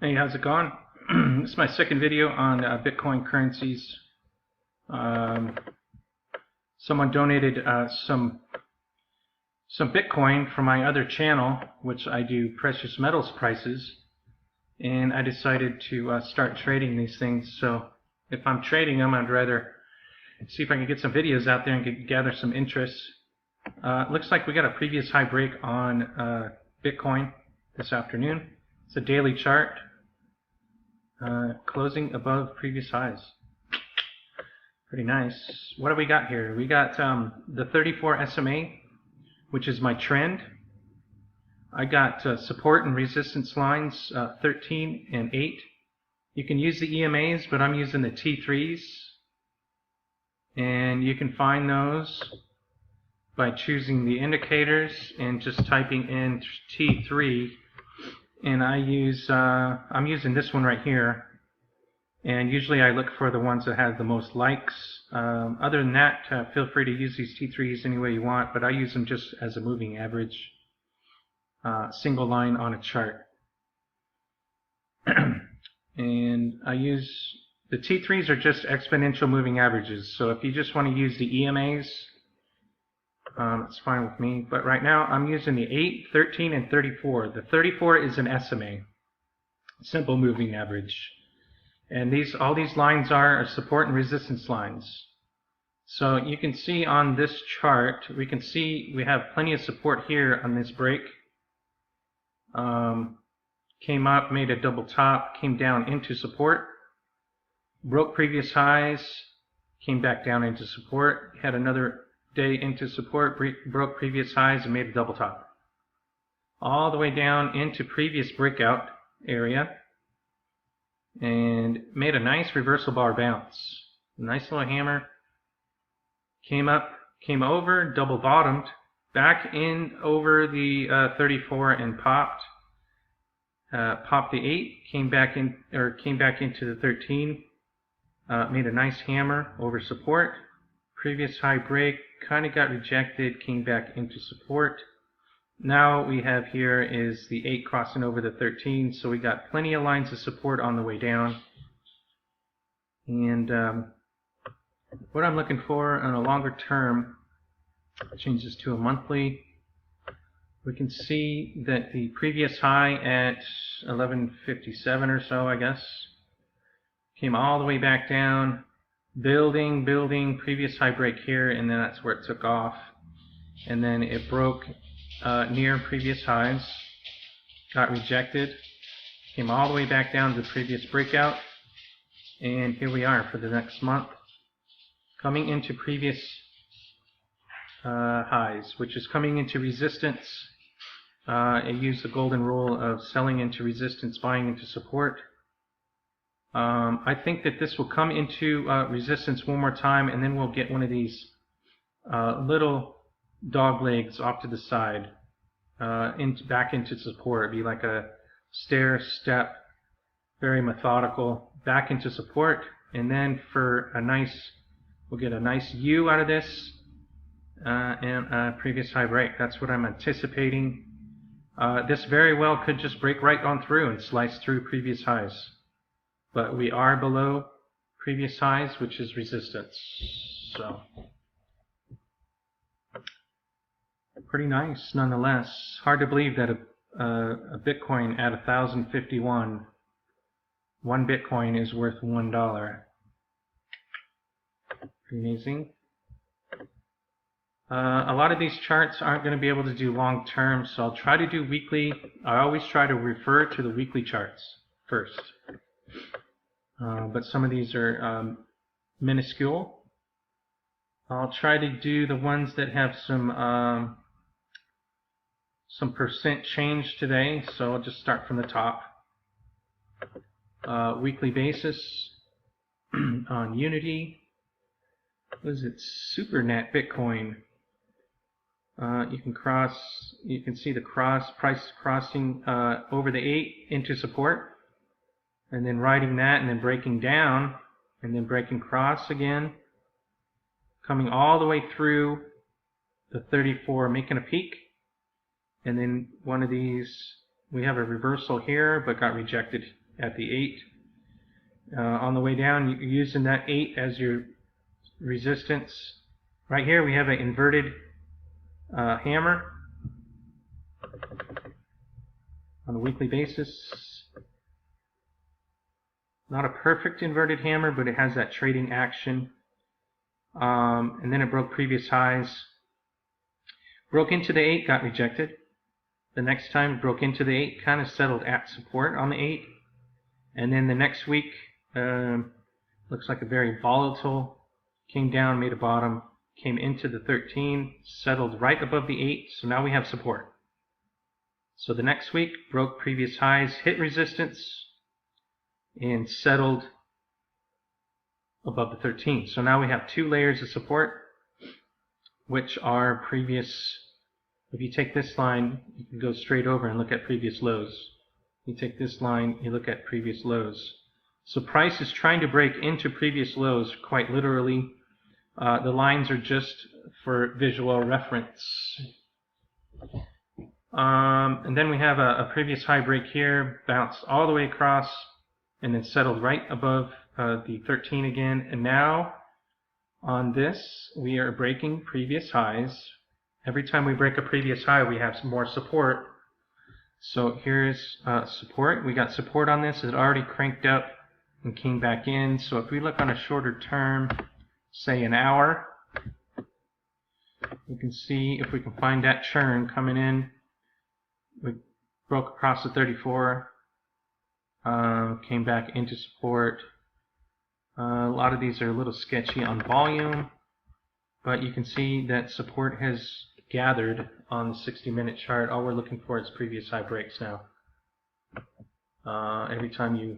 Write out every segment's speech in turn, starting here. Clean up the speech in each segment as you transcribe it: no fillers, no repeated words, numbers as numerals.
Hey, how's it going? This is my second video on Bitcoin currencies. Someone donated some Bitcoin from my other channel, which I do precious metals prices, and I decided to start trading these things. So if I'm trading them, I'd rather see if I can get some videos out there and gather some interest. Looks like we got a previous high break on Bitcoin this afternoon. It's a daily chart. Closing above previous highs. Pretty nice. What do we got here? We got the 34 SMA, which is my trend. I got support and resistance lines 13 and 8. You can use the EMAs, but I'm using the T3s. And you can find those by choosing the indicators and just typing in T3. And I'm using this one right here, and usually I look for the ones that have the most likes. Other than that, feel free to use these T3s any way you want, but I use them just as a moving average, single line on a chart. And I use the T3s are just exponential moving averages, so if you just want to use the EMAs, it's fine with me, but right now I'm using the 8, 13, and 34. The 34 is an SMA, simple moving average. And all these lines are support and resistance lines. So you can see on this chart, we can see we have plenty of support here on this break. Came up, made a double top, came down into support, broke previous highs, came back down into support, had another day into support, broke previous highs and made a double top. All the way down into previous breakout area and made a nice reversal bar bounce. Nice little hammer. Came up, came over, double bottomed, back in over the 34 and popped. Popped the 8, came back into the 13. Made a nice hammer over support. Previous high break, kind of got rejected, came back into support. Now we have here is the 8 crossing over the 13, so we got plenty of lines of support on the way down. And what I'm looking for on a longer term, change this to a monthly, we can see that the previous high at 1157 or so, I guess, came all the way back down, building, previous high break here, and then that's where it took off. And then it broke near previous highs, got rejected, came all the way back down to the previous breakout, and here we are for the next month, coming into previous highs, which is coming into resistance. It used the golden rule of selling into resistance, buying into support. I think that this will come into resistance one more time, and then we'll get one of these little dog legs off to the side, back into support. It'd be like a stair step, very methodical, back into support, and then for we'll get a nice U out of this, and a previous high break. That's what I'm anticipating. This very well could just break right on through and slice through previous highs. But we are below previous highs, which is resistance. So pretty nice nonetheless. Hard to believe that a Bitcoin at 1,051, one Bitcoin is worth $1. Pretty amazing. A lot of these charts aren't going to be able to do long term, so I'll try to do weekly. I always try to refer to the weekly charts first. But some of these are minuscule. I'll try to do the ones that have some percent change today, so I'll just start from the top. Weekly basis on Unity. What is it? SuperNet Bitcoin. You can see the price crossing over the 8 into support, and then riding that, and then breaking down, and then breaking cross again, coming all the way through the 34, making a peak, and then one of these, we have a reversal here, but got rejected at the 8. On the way down, you're using that 8 as your resistance. Right here we have an inverted hammer on a weekly basis. Not a perfect inverted hammer, but it has that trading action. And then it broke previous highs. Broke into the 8, got rejected. The next time it broke into the 8, kind of settled at support on the 8. And then the next week, looks like a very volatile, came down, made a bottom, came into the 13, settled right above the 8, so now we have support. So the next week, broke previous highs, hit resistance, and settled above the 13. So now we have 2 layers of support, which are previous. If you take this line, you can go straight over and look at previous lows. You take this line, you look at previous lows. So price is trying to break into previous lows, quite literally. The lines are just for visual reference. And then we have a previous high break here, bounced all the way across, and then settled right above the 13 again. And now on this, we are breaking previous highs. Every time we break a previous high, we have some more support. So here's support. We got support on this. It already cranked up and came back in. So if we look on a shorter term, say an hour, we can see if we can find that churn coming in. We broke across the 34, came back into support. A lot of these are a little sketchy on volume, but you can see that support has gathered on the 60-minute chart. All we're looking for is previous high breaks now. Every time you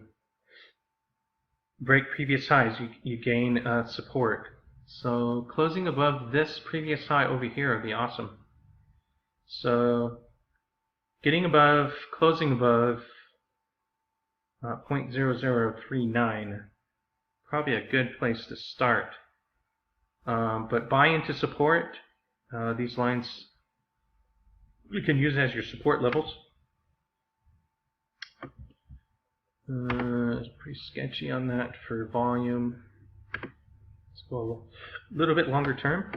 break previous highs, you gain support. So closing above this previous high over here would be awesome. So getting above, closing above 0.0039, probably a good place to start. But buy into support. These lines you can use as your support levels. It's pretty sketchy on that for volume. Let's go a little bit longer term.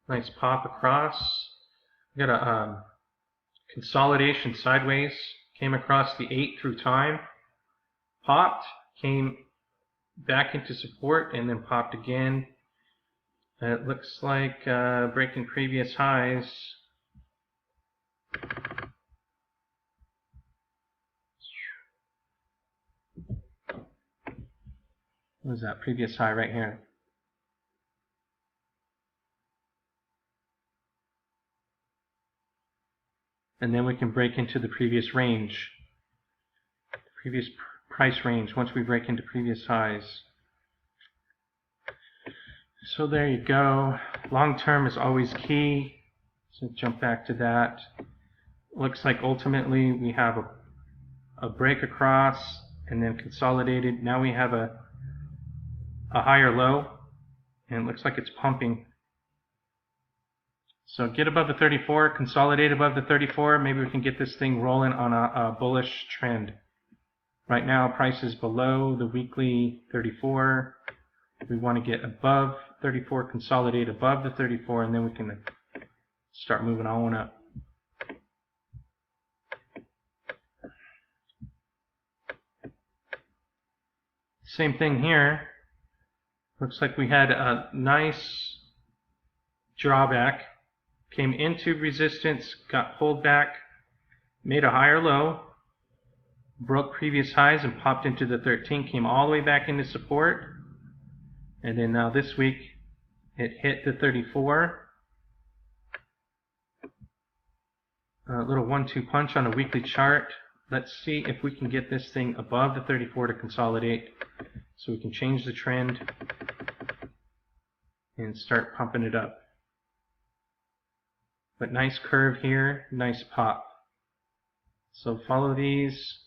Nice pop across. We got a consolidation sideways. Came across the 8 through time. Popped, came back into support, and then popped again. It looks like breaking previous highs. What was that previous high right here? And then we can break into the previous range, previous price range once we break into previous highs. So there you go. Long term is always key. So jump back to that. Looks like ultimately we have a break across and then consolidated. Now we have a higher low, and it looks like it's pumping. So get above the 34, consolidate above the 34. Maybe we can get this thing rolling on a bullish trend. Right now, price is below the weekly 34. We want to get above 34, consolidate above the 34, and then we can start moving on up. Same thing here. Looks like we had a nice drawback. Came into resistance, got pulled back, made a higher low, broke previous highs and popped into the 13, came all the way back into support, and then now this week it hit the 34. A little 1-2 punch on a weekly chart. Let's see if we can get this thing above the 34 to consolidate so we can change the trend and start pumping it up. But nice curve here, nice pop. So follow these.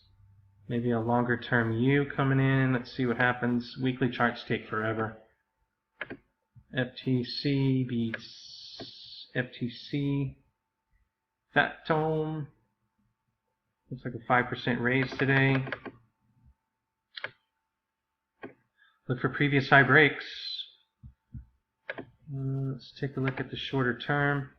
Maybe a longer term U coming in. Let's see what happens. Weekly charts take forever. FTC beats FTC. Fat tone. Looks like a 5% raise today. Look for previous high breaks. Let's take a look at the shorter term.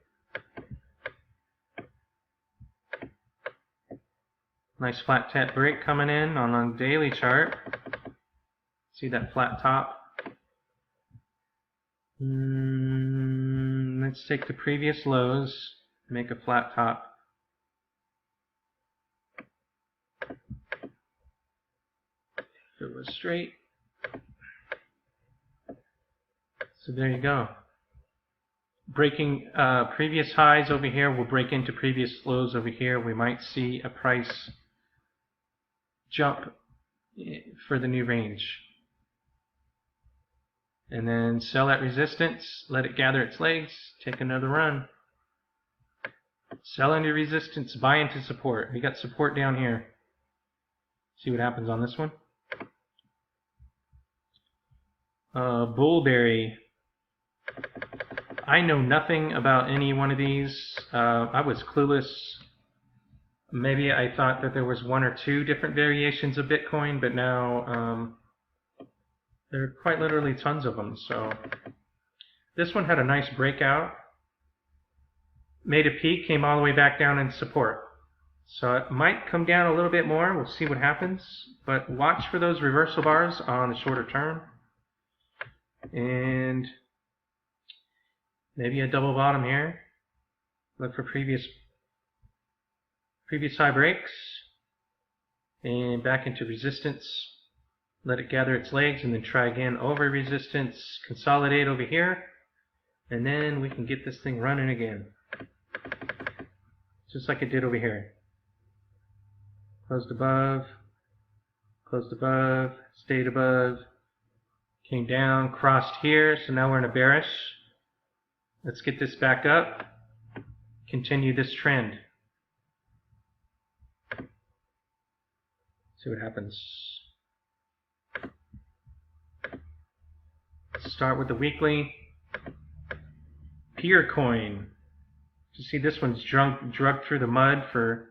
Nice flat tap break coming in on a daily chart. See that flat top? Let's take the previous lows, make a flat top. If it was straight. So there you go. Breaking previous highs over here will break into previous lows over here. We might see a price jump for the new range. And then sell at resistance, let it gather its legs, take another run. Sell into resistance, buy into support. We got support down here. See what happens on this one. Bullberry. I know nothing about any one of these. I was clueless. Maybe I thought that there was one or two different variations of Bitcoin, but now there are quite literally tons of them. So this one had a nice breakout, made a peak, came all the way back down in support. So it might come down a little bit more. We'll see what happens. But watch for those reversal bars on the shorter term. And maybe a double bottom here. Look for previous high breaks. And back into resistance. Let it gather its legs and then try again over resistance. Consolidate over here. And then we can get this thing running again. Just like it did over here. Closed above, stayed above, came down, crossed here, so now we're in a bearish. Let's get this back up, continue this trend. See what happens. Start with the weekly. Peercoin. You see this one's drugged through the mud for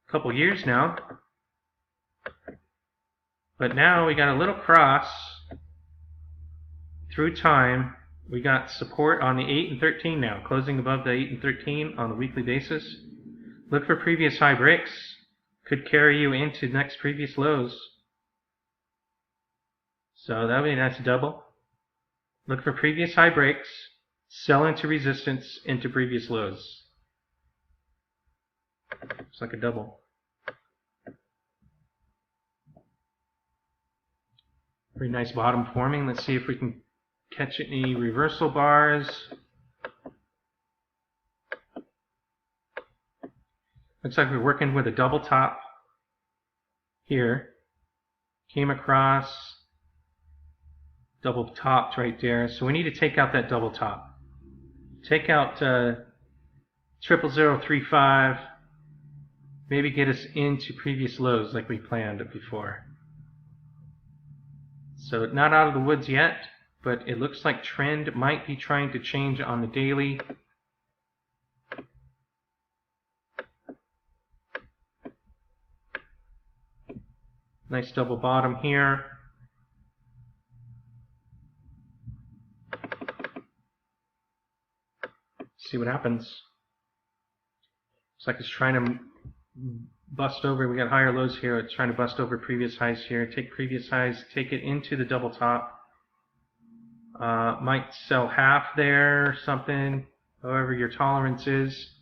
a couple years now. But now we got a little cross through time. We got support on the 8 and 13 now, closing above the 8 and 13 on a weekly basis. Look for previous high breaks. Could carry you into next previous lows. So that would be a nice double. Look for previous high breaks. Sell into resistance into previous lows. It's like a double. Pretty nice bottom forming. Let's see if we can catch any reversal bars. Looks like we're working with a double top here. Came across, double topped right there. So we need to take out that double top. Take out 00035. Maybe get us into previous lows like we planned before. So not out of the woods yet, but it looks like trend might be trying to change on the daily. Nice double bottom here. See what happens. Looks like it's trying to bust over. We got higher lows here. It's trying to bust over previous highs here. Take previous highs, take it into the double top. Might sell half there or something, however your tolerance is.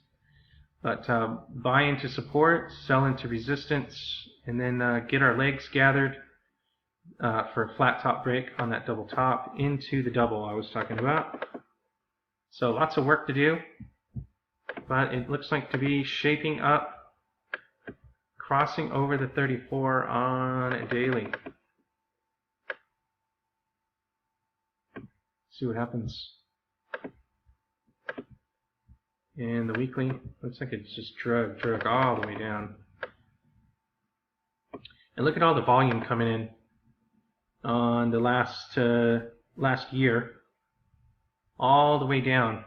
But buy into support, sell into resistance, and then get our legs gathered for a flat top break on that double top into the double I was talking about. So lots of work to do, but it looks like to be shaping up, crossing over the 34 on a daily. See what happens. And the weekly looks like it's just drug all the way down. And look at all the volume coming in on the last year, all the way down.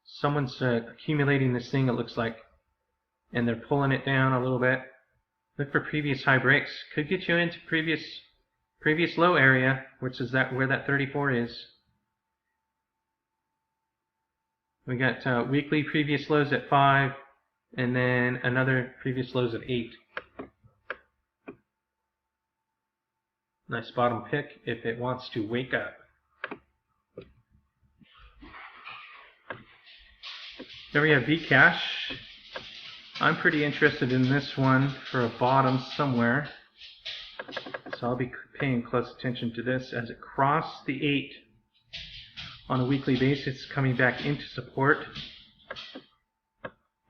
Someone's accumulating this thing, it looks like, and they're pulling it down a little bit. Look for previous high breaks. Could get you into previous low area, which is where that 34 is. We got weekly previous lows at 5, and then another previous lows at 8. Nice bottom pick if it wants to wake up. There we have Vcash. I'm pretty interested in this one for a bottom somewhere. So I'll be paying close attention to this as it crossed the 8 on a weekly basis, coming back into support.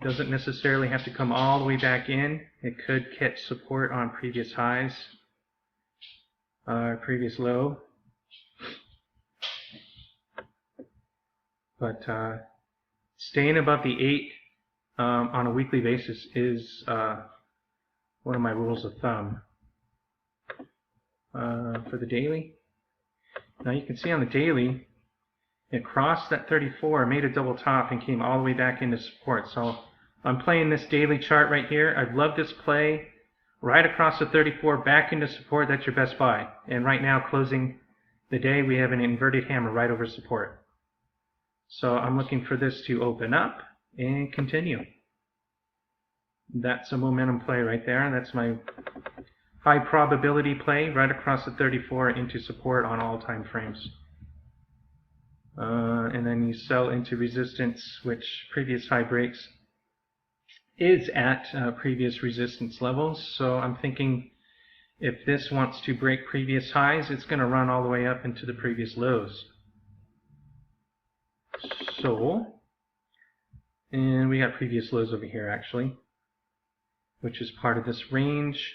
Doesn't necessarily have to come all the way back in. It could catch support on previous highs, previous low. But staying above the 8 on a weekly basis is one of my rules of thumb. For the daily, now you can see on the daily, it crossed that 34, made a double top, and came all the way back into support. So I'm playing this daily chart right here. I've loved this play right across the 34, back into support. That's your best buy. And right now, closing the day, we have an inverted hammer right over support. So I'm looking for this to open up and continue. That's a momentum play right there. That's my high probability play right across the 34 into support on all time frames. And then you sell into resistance, which previous high breaks is at previous resistance levels. So I'm thinking if this wants to break previous highs, it's going to run all the way up into the previous lows. So, and we got previous lows over here actually, which is part of this range.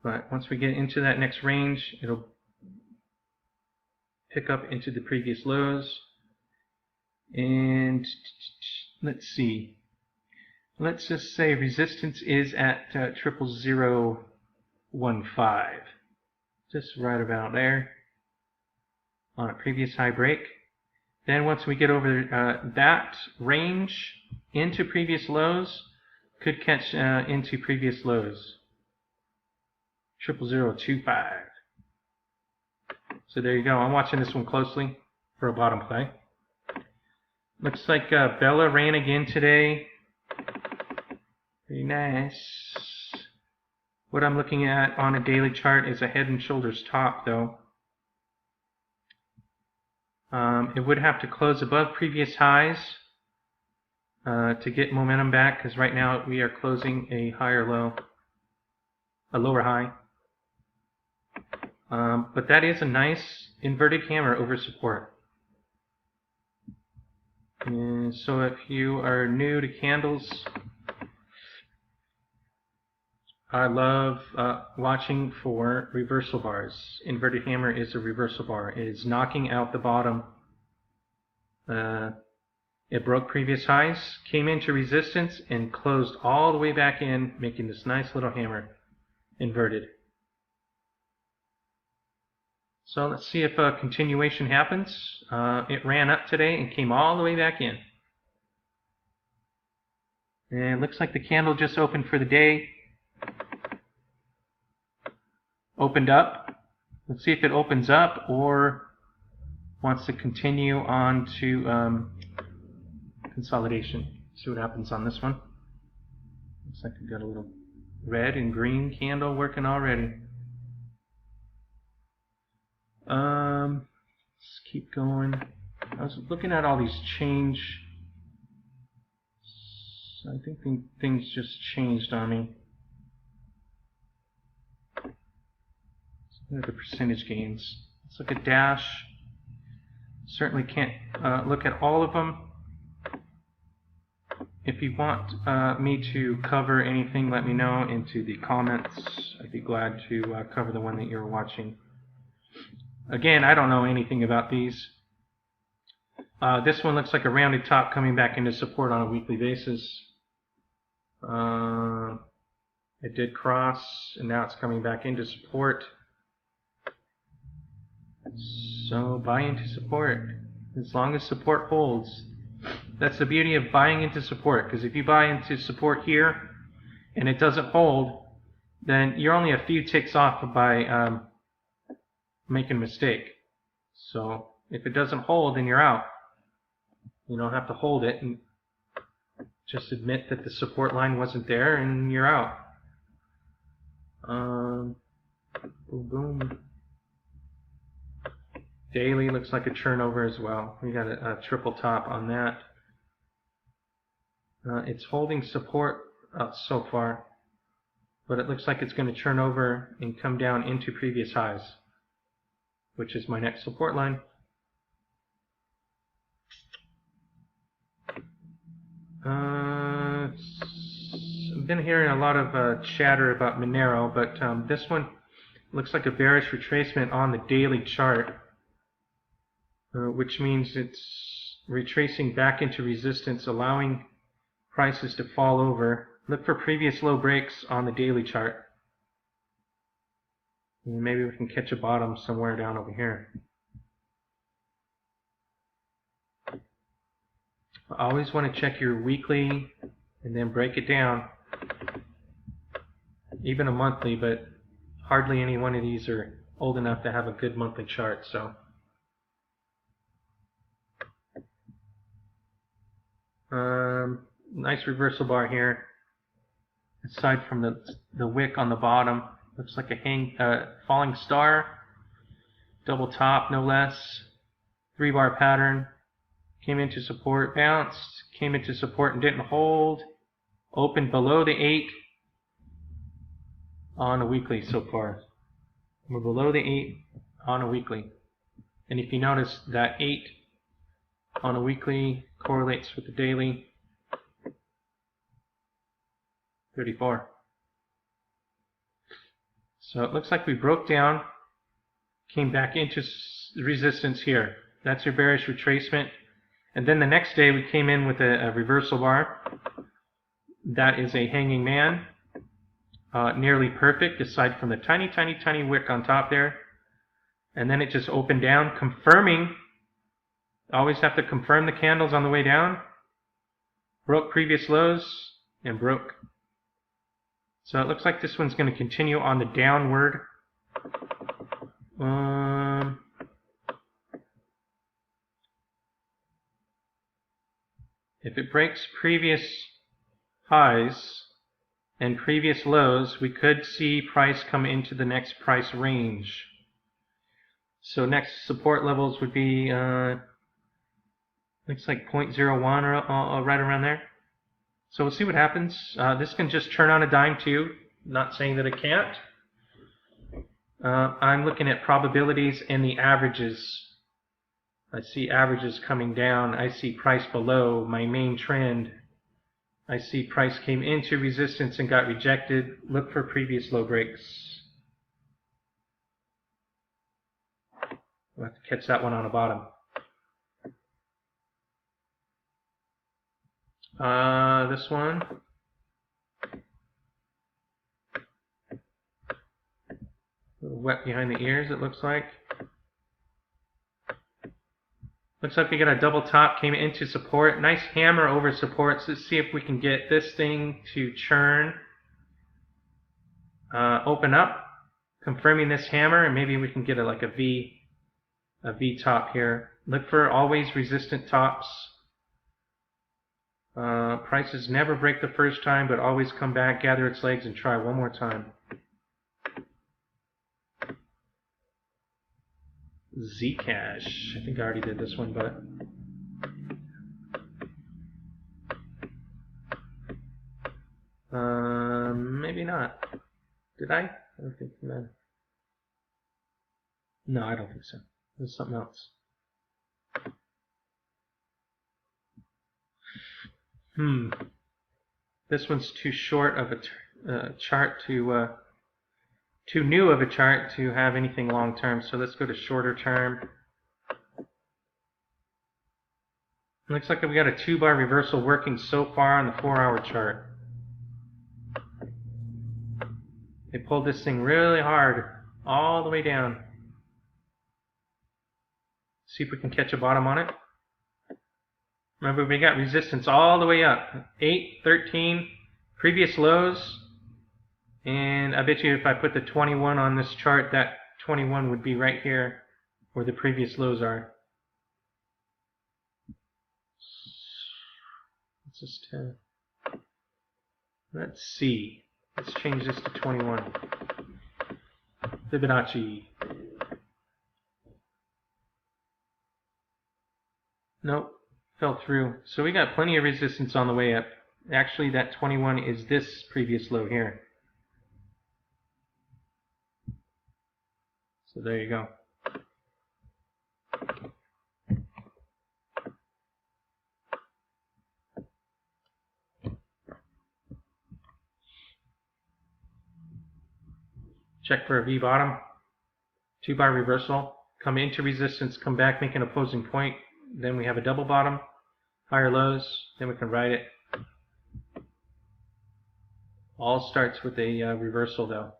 But once we get into that next range, it'll pick up into the previous lows. And let's see. Let's just say resistance is at 00015. Just right about there on a previous high break. Then once we get over that range into previous lows, could catch into previous lows. 00025. So there you go. I'm watching this one closely for a bottom play. Looks like Bella ran again today. Very nice. What I'm looking at on a daily chart is a head and shoulders top, though. It would have to close above previous highs to get momentum back, because right now we are closing a higher low, a lower high. But that is a nice inverted hammer over support. And so if you are new to candles, I love watching for reversal bars. Inverted hammer is a reversal bar. It is knocking out the bottom. It broke previous highs, came into resistance, and closed all the way back in, making this nice little hammer inverted. So let's see if a continuation happens. It ran up today and came all the way back in. And it looks like the candle just opened for the day. Opened up. Let's see if it opens up or wants to continue on to consolidation. See what happens on this one. Looks like we've got a little red and green candle working already. Let's keep going. I was looking at all these change. I think things just changed on me. Look at the percentage gains. Let's look at Dash. Certainly can't look at all of them. If you want me to cover anything, let me know into the comments. I'd be glad to cover the one that you're watching. Again, I don't know anything about these. This one looks like a rounded top coming back into support on a weekly basis. It did cross, and now it's coming back into support. So buy into support. As long as support holds, That's the beauty of buying into support, because if you buy into support here and it doesn't hold, then you're only a few ticks off by making a mistake. So if it doesn't hold, then you're out. You don't have to hold it and just admit that the support line wasn't there and you're out. Boom, boom. Daily looks like a turnover as well. We got a triple top on that. It's holding support so far, but it looks like it's going to turn over and come down into previous highs, which is my next support line. I've been hearing a lot of chatter about Monero, but this one looks like a bearish retracement on the daily chart, which means it's retracing back into resistance, allowing prices to fall over. Look for previous low breaks on the daily chart. And maybe we can catch a bottom somewhere down over here. I always want to check your weekly and then break it down. Even a monthly, but hardly any one of these are old enough to have a good monthly chart. So nice reversal bar here. Aside from the wick on the bottom, looks like a falling star, double top no less, 3-bar pattern. Came into support, bounced, came into support and didn't hold. Opened below the 8 on a weekly so far. We're below the 8 on a weekly. And if you notice, that 8 on a weekly correlates with the daily 34. So it looks like we broke down, came back into resistance here. That's your bearish retracement. And then the next day we came in with a reversal bar. That is a hanging man. Nearly perfect, aside from the tiny, tiny, tiny wick on top there. And then it just opened down, confirming. Always have to confirm the candles on the way down. Broke previous lows and broke. So it looks like this one's going to continue on the downward. If it breaks previous highs and previous lows, we could see price come into the next price range. So next support levels would be, looks like 0.01 or right around there. So we'll see what happens. This can just turn on a dime too. Not saying that it can't. I'm looking at probabilities and the averages. I see averages coming down. I see price below my main trend. I see price came into resistance and got rejected. Look for previous low breaks. We'll have to catch that one on the bottom. This one. A little wet behind the ears, it looks like. Looks like we got a double top, came into support. Nice hammer over support. So let's see if we can get this thing to churn. Open up, confirming this hammer, and maybe we can get like a V top here. Look for always resistant tops. Prices never break the first time, but always come back, gather its legs, and try one more time. Zcash. I think I already did this one, but maybe not. Did I? I don't think so. No, I don't think so. There's something else. This one's too short of a chart to too new of a chart to have anything long term, so let's go to shorter term. Looks like we got a 2-bar reversal working so far on the 4-hour chart. They pulled this thing really hard all the way down. See if we can catch a bottom on it. Remember, we got resistance all the way up. 8, 13, previous lows. And I bet you if I put the 21 on this chart, that 21 would be right here where the previous lows are. What's this 10? Let's see. Let's change this to 21. Fibonacci. Nope, fell through. So we got plenty of resistance on the way up. Actually, that 21 is this previous low here. So there you go. Check for a V bottom. 2-bar reversal. Come into resistance, come back, make an opposing point. Then we have a double bottom, higher lows, then we can ride it. All starts with a reversal though.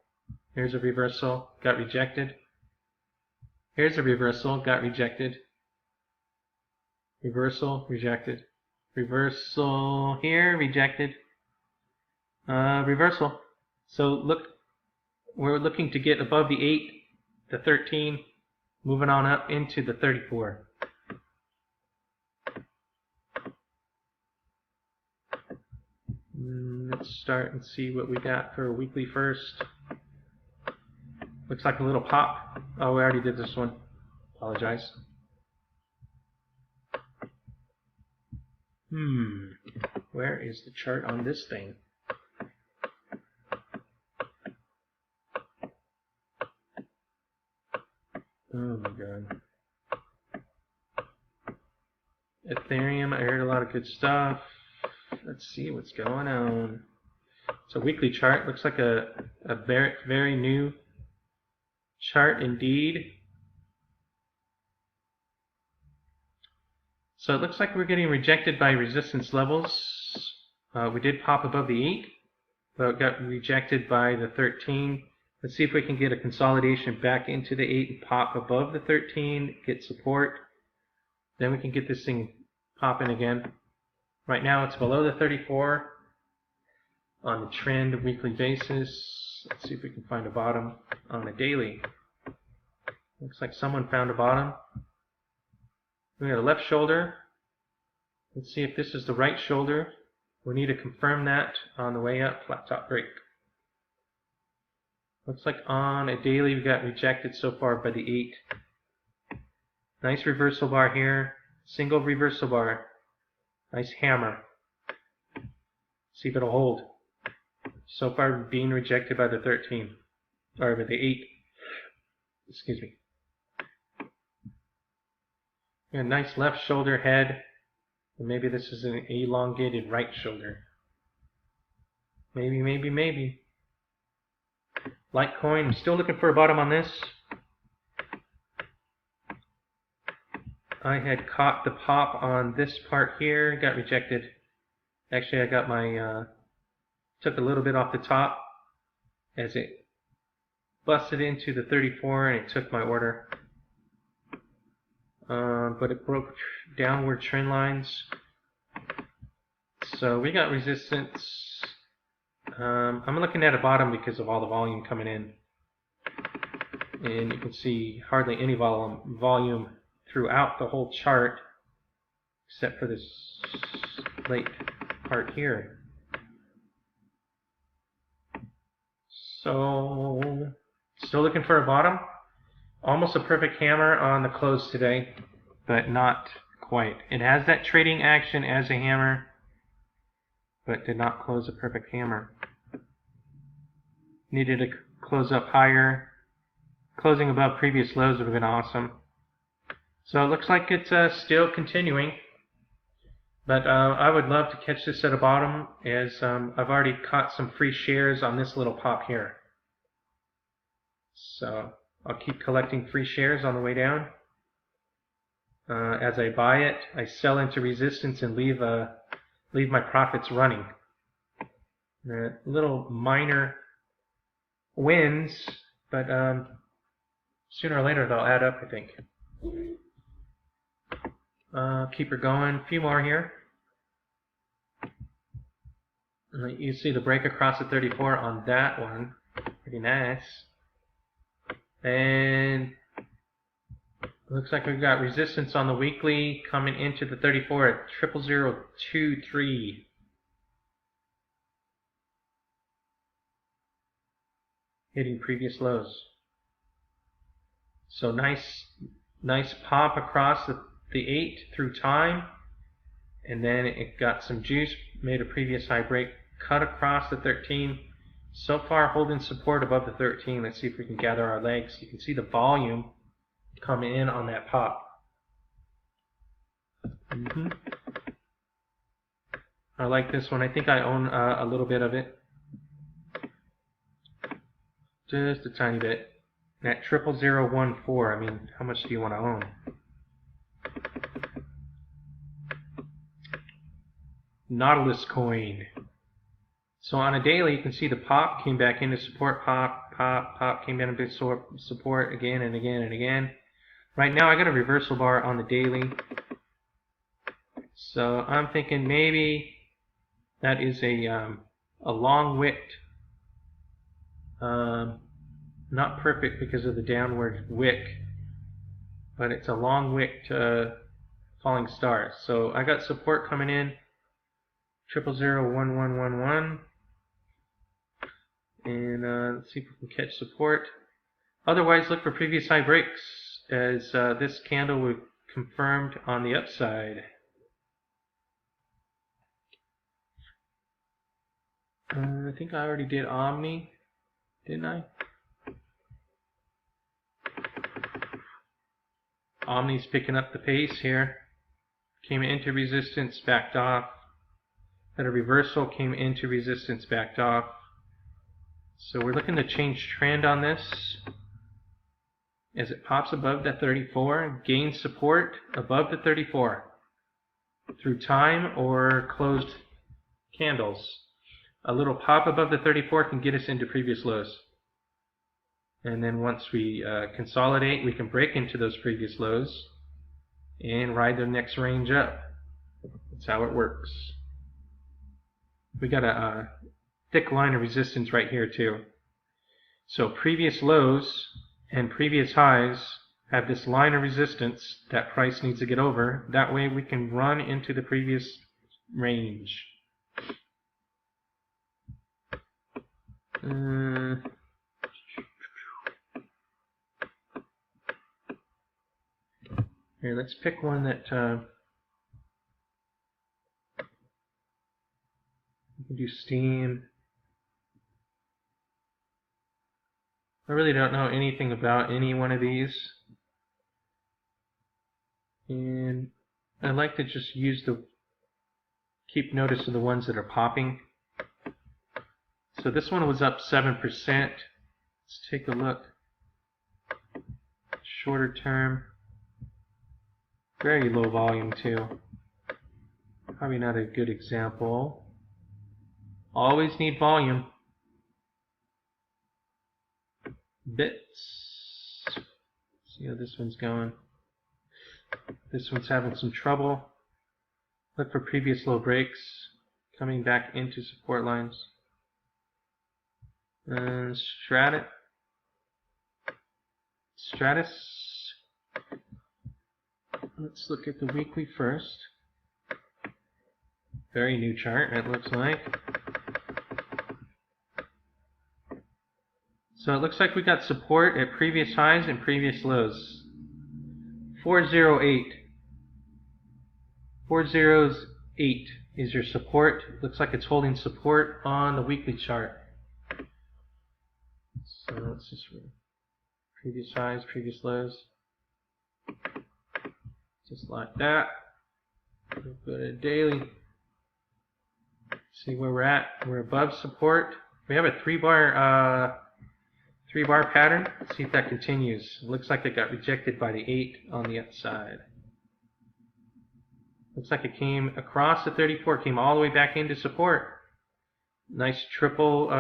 Here's a reversal, got rejected. Here's a reversal, got rejected. Reversal, rejected. Reversal here, rejected. Reversal. So look, we're looking to get above the 8, the 13, moving on up into the 34. Let's start and see what we got for a weekly first. Looks like a little pop. Oh, we already did this one. Apologize. Where is the chart on this thing? Oh my god. Ethereum, I heard a lot of good stuff. Let's see what's going on. It's a weekly chart. Looks like a very, very new chart indeed. So it looks like we're getting rejected by resistance levels. We did pop above the 8, but it got rejected by the 13. Let's see if we can get a consolidation back into the 8 and pop above the 13, get support. Then we can get this thing popping again. Right now it's below the 34 on the trend weekly basis. Let's see if we can find a bottom on a daily. Looks like someone found a bottom. We got a left shoulder. Let's see if this is the right shoulder. We need to confirm that on the way up. Flat top break. Looks like on a daily we got rejected so far by the 8. Nice reversal bar here. Single reversal bar. Nice hammer. See if it'll hold. So far being rejected by the 13. Or by the 8. Excuse me. A nice left shoulder head. And maybe this is an elongated right shoulder. Maybe, maybe, maybe. Litecoin, I'm still looking for a bottom on this. I had caught the pop on this part here, got rejected. Actually, I got my, took a little bit off the top as it busted into the 34 and it took my order. But it broke downward trend lines. So we got resistance. I'm looking at a bottom because of all the volume coming in. And you can see hardly any volume throughout the whole chart, except for this late part here. So, still looking for a bottom. Almost a perfect hammer on the close today, but not quite. It has that trading action as a hammer, but did not close a perfect hammer. Needed to close up higher. Closing above previous lows would have been awesome. So it looks like it's still continuing, but I would love to catch this at a bottom, as I've already caught some free shares on this little pop here. So I'll keep collecting free shares on the way down. As I buy it, I sell into resistance and leave my profits running. Little minor wins, but sooner or later they'll add up, I think. Keep her going. A few more here. You see the break across the 34 on that one. Pretty nice. And looks like we've got resistance on the weekly coming into the 34 at 00023. Hitting previous lows. So nice pop across the 8 through time, and then it got some juice, made a previous high break, cut across the 13. So far holding support above the 13. Let's see if we can gather our legs. You can see the volume come in on that pop. I like this one. I think I own a little bit of it. Just a tiny bit. At 00014, I mean, how much do you want to own? Nautilus coin. So on a daily, you can see the pop came back into support, pop, came down a bit support again and again and again. Right now, I got a reversal bar on the daily. So I'm thinking maybe that is a long-wicked, not perfect because of the downward wick, but it's a long-wicked falling star. So I got support coming in, 0001111, and let's see if we can catch support. Otherwise, look for previous high breaks, as this candle was confirmed on the upside. I think I already did Omni, didn't I? Omni's picking up the pace here. Came into resistance, backed off. Had a reversal, came into resistance, backed off. So we're looking to change trend on this. As it pops above that 34, gain support above the 34 through time or closed candles. A little pop above the 34 can get us into previous lows. And then once we consolidate, we can break into those previous lows and ride the next range up. That's how it works. We got a thick line of resistance right here too. So previous lows and previous highs have this line of resistance that price needs to get over. That way we can run into the previous range. Here, let's pick one that we can do steam. I really don't know anything about any one of these, and I like to just keep notice of the ones that are popping. So this one was up 7%. Let's take a look. Shorter term. Very low volume too. Probably not a good example. Always need volume. Bits. See how this one's going. This one's having some trouble. Look for previous low breaks. Coming back into support lines. Stratus. Let's look at the weekly first. Very new chart, it looks like. So it looks like we got support at previous highs and previous lows. 408. 408 is your support. Looks like it's holding support on the weekly chart. So let's just previous highs, previous lows. Just like that. We'll go to daily. See where we're at. We're above support. We have a three bar pattern. Let's see if that continues. It looks like it got rejected by the 8 on the upside. Looks like it came across the 34, came all the way back into support. Nice triple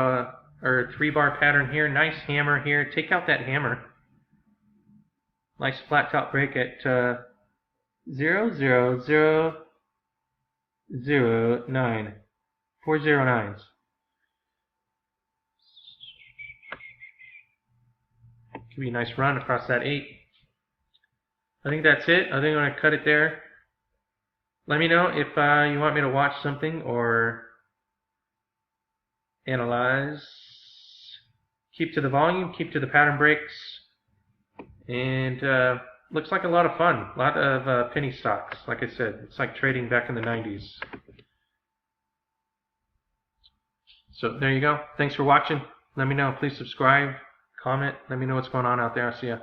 or 3 bar pattern here. Nice hammer here. Take out that hammer. Nice flat top break at 0.00009. 4 09s. Could be a nice run across that 8. I think that's it. I think I'm going to cut it there. Let me know if you want me to watch something or analyze. Keep to the volume, keep to the pattern breaks, and looks like a lot of fun. A lot of penny stocks. Like I said, it's like trading back in the 90s. So there you go. Thanks for watching. Let me know. Please subscribe, comment. Let me know what's going on out there. I'll see ya.